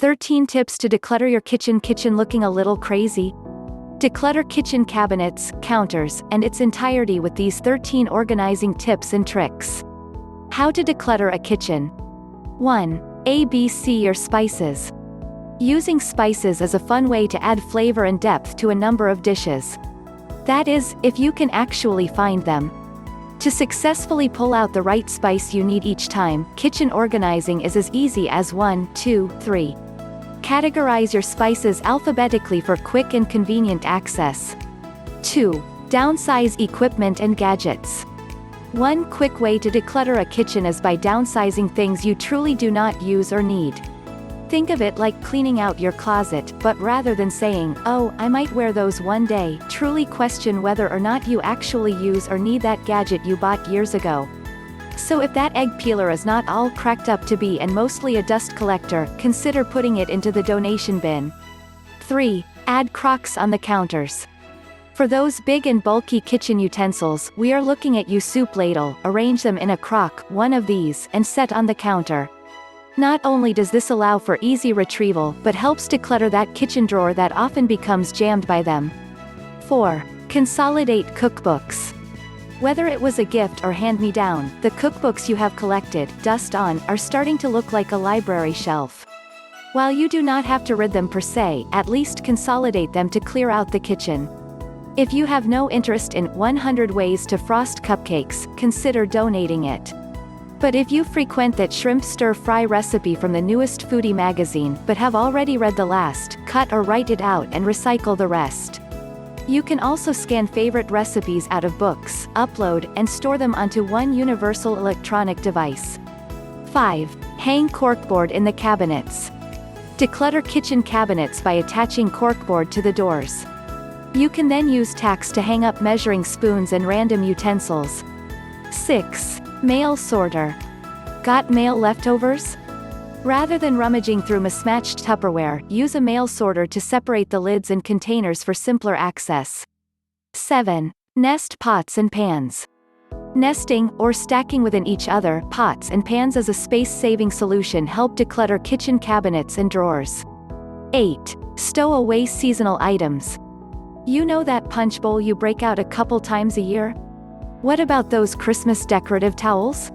13 Tips to Declutter Your Kitchen. Kitchen looking a little crazy? Declutter kitchen cabinets, counters, and its entirety with these 13 organizing tips and tricks. How to declutter a kitchen. 1. ABC Your spices. Using spices is a fun way to add flavor and depth to a number of dishes. That is, if you can actually find them. To successfully pull out the right spice you need each time, kitchen organizing is as easy as 1, 2, 3. Categorize your spices alphabetically for quick and convenient access. 2. Downsize equipment and gadgets. One quick way to declutter a kitchen is by downsizing things you truly do not use or need. Think of it like cleaning out your closet, but rather than saying, "Oh, I might wear those one day," truly question whether or not you actually use or need that gadget you bought years ago. So if that egg peeler is not all cracked up to be and mostly a dust collector, consider putting it into the donation bin. 3. Add crocks on the counters. For those big and bulky kitchen utensils, we are looking at your soup ladle. Arrange them in a crock, one of these, and set on the counter. Not only does this allow for easy retrieval, but helps declutter that kitchen drawer that often becomes jammed by them. 4. Consolidate cookbooks. Whether it was a gift or hand-me-down, the cookbooks you have collected, dust on, are starting to look like a library shelf. While you do not have to read them per se, at least consolidate them to clear out the kitchen. If you have no interest in 100 Ways to Frost Cupcakes, consider donating it. But if you frequent that shrimp stir-fry recipe from the newest foodie magazine but have already read the last, cut or write it out and recycle the rest. You can also scan favorite recipes out of books, upload, and store them onto one universal electronic device. 5. Hang corkboard in the cabinets. Declutter kitchen cabinets by attaching corkboard to the doors. You can then use tacks to hang up measuring spoons and random utensils. 6. Mail sorter. Got mail leftovers? Rather than rummaging through mismatched Tupperware, use a mail sorter to separate the lids and containers for simpler access. 7. Nest pots and pans. Nesting, or stacking within each other, pots and pans as a space-saving solution help declutter kitchen cabinets and drawers. 8. Stow away seasonal items. You know that punch bowl you break out a couple times a year? What about those Christmas decorative towels?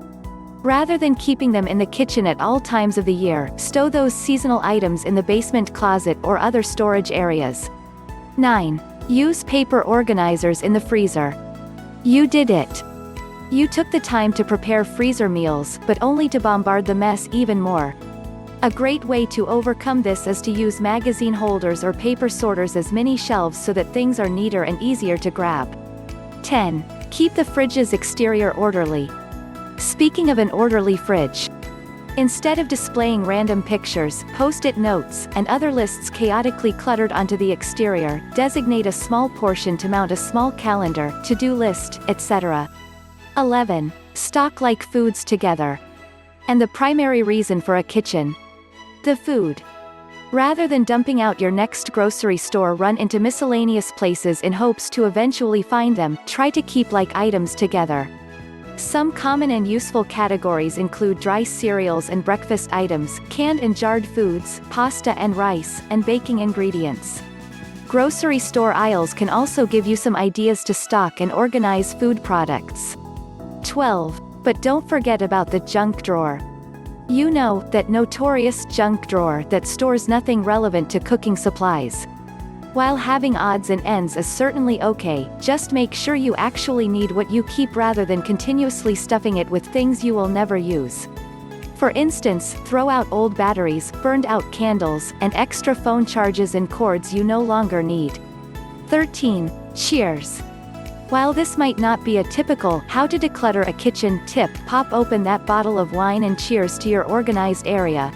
Rather than keeping them in the kitchen at all times of the year, stow those seasonal items in the basement closet or other storage areas. 9. Use paper organizers in the freezer. You did it. You took the time to prepare freezer meals, but only to bombard the mess even more. A great way to overcome this is to use magazine holders or paper sorters as mini shelves so that things are neater and easier to grab. 10. Keep the fridge's exterior orderly. Speaking of an orderly fridge, instead of displaying random pictures, post-it notes, and other lists chaotically cluttered onto the exterior, designate a small portion to mount a small calendar, to-do list, etc. 11. Stock like foods together. And the primary reason for a kitchen. The food. Rather than dumping out your next grocery store run into miscellaneous places in hopes to eventually find them, try to keep like items together. Some common and useful categories include dry cereals and breakfast items, canned and jarred foods, pasta and rice, and baking ingredients. Grocery store aisles can also give you some ideas to stock and organize food products. 12. But don't forget about the junk drawer. You know, that notorious junk drawer that stores nothing relevant to cooking supplies. While having odds and ends is certainly okay, just make sure you actually need what you keep rather than continuously stuffing it with things you will never use. For instance, throw out old batteries, burned out candles, and extra phone charges and cords you no longer need. 13. Cheers. While this might not be a typical how to declutter a kitchen tip, pop open that bottle of wine and cheers to your organized area.